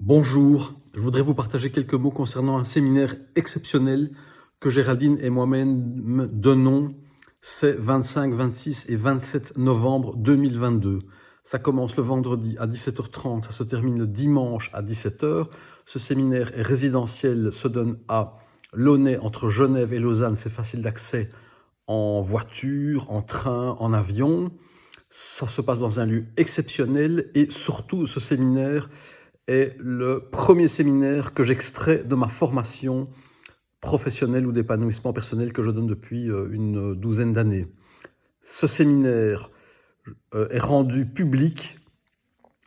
Bonjour, je voudrais vous partager quelques mots concernant un séminaire exceptionnel que Géraldine et moi-même donnons ces 25, 26 et 27 novembre 2022. Ça commence le vendredi à 17h30, ça se termine le dimanche à 17h. Ce séminaire est résidentiel, se donne à Launay, entre Genève et Lausanne, c'est facile d'accès en voiture, en train, en avion. Ça se passe dans un lieu exceptionnel et surtout ce séminaire est le premier séminaire que j'extrais de ma formation professionnelle ou d'épanouissement personnel que je donne depuis une douzaine d'années. Ce séminaire est rendu public.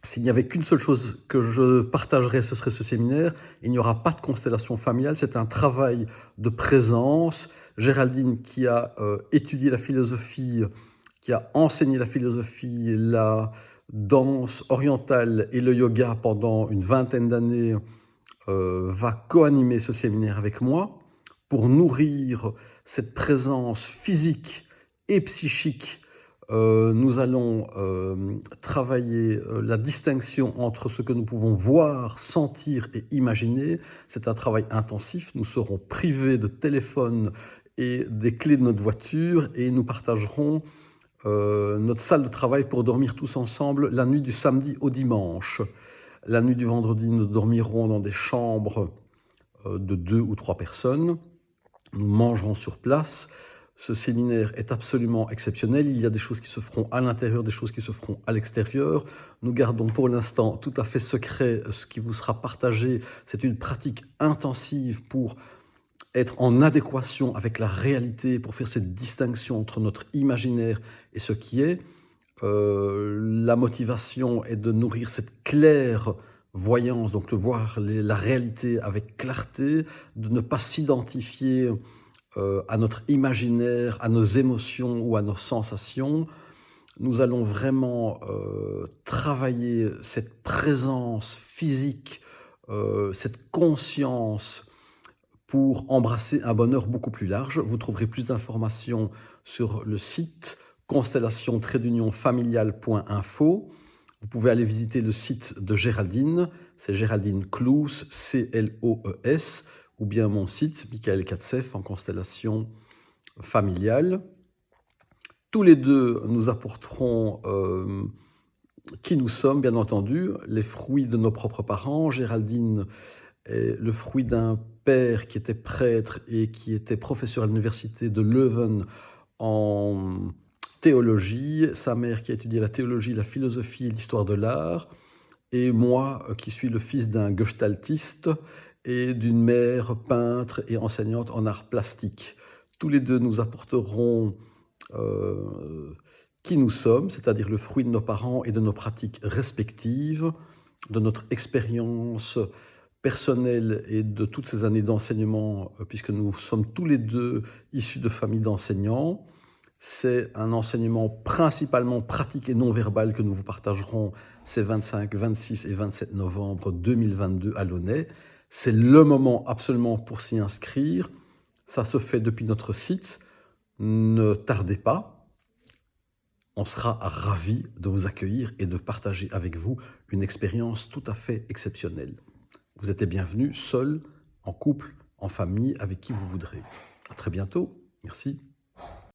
S'il n'y avait qu'une seule chose que je partagerais, ce serait ce séminaire. Il n'y aura pas de constellation familiale, c'est un travail de présence. Géraldine, qui a étudié la philosophie, qui a enseigné la philosophie, la danse orientale et le yoga pendant une vingtaine d'années, va co-animer ce séminaire avec moi pour nourrir cette présence physique et psychique. Nous allons travailler la distinction entre ce que nous pouvons voir, sentir et imaginer. C'est un travail intensif. Nous serons privés de téléphone et des clés de notre voiture et nous partagerons notre salle de travail pour dormir tous ensemble la nuit du samedi au dimanche. La nuit du vendredi, nous dormirons dans des chambres de 2 ou 3 personnes. Nous mangerons sur place. Ce séminaire est absolument exceptionnel. Il y a des choses qui se feront à l'intérieur, des choses qui se feront à l'extérieur. Nous gardons pour l'instant tout à fait secret ce qui vous sera partagé. C'est une pratique intensive pour être en adéquation avec la réalité, pour faire cette distinction entre notre imaginaire et ce qui est. La motivation est de nourrir cette clairvoyance, donc de voir la réalité avec clarté, de ne pas s'identifier à notre imaginaire, à nos émotions ou à nos sensations. Nous allons vraiment travailler cette présence physique, cette conscience pour embrasser un bonheur beaucoup plus large. Vous trouverez plus d'informations sur le site constellation-familiale.info. Vous pouvez aller visiter le site de Géraldine, c'est Géraldine Cloes, C-L-O-E-S, ou bien mon site, Michael Katsef, en constellation familiale. Tous les deux, nous apporterons qui nous sommes, bien entendu, les fruits de nos propres parents. Géraldine est le fruit d'un père qui était prêtre et qui était professeur à l'université de Leuven en théologie, sa mère qui a étudié la théologie, la philosophie et l'histoire de l'art, et moi qui suis le fils d'un gestaltiste et d'une mère peintre et enseignante en arts plastiques. Tous les deux nous apporterons qui nous sommes, c'est-à-dire le fruit de nos parents et de nos pratiques respectives, de notre expérience personnelle et de toutes ces années d'enseignement, puisque nous sommes tous les deux issus de familles d'enseignants. C'est un enseignement principalement pratique et non verbal que nous vous partagerons ces 25, 26 et 27 novembre 2022 à Launay. C'est le moment absolument pour s'y inscrire. Ça se fait depuis notre site. Ne tardez pas. On sera ravis de vous accueillir et de partager avec vous une expérience tout à fait exceptionnelle. Vous êtes bienvenus, seul, en couple, en famille, avec qui vous voudrez. À très bientôt. Merci.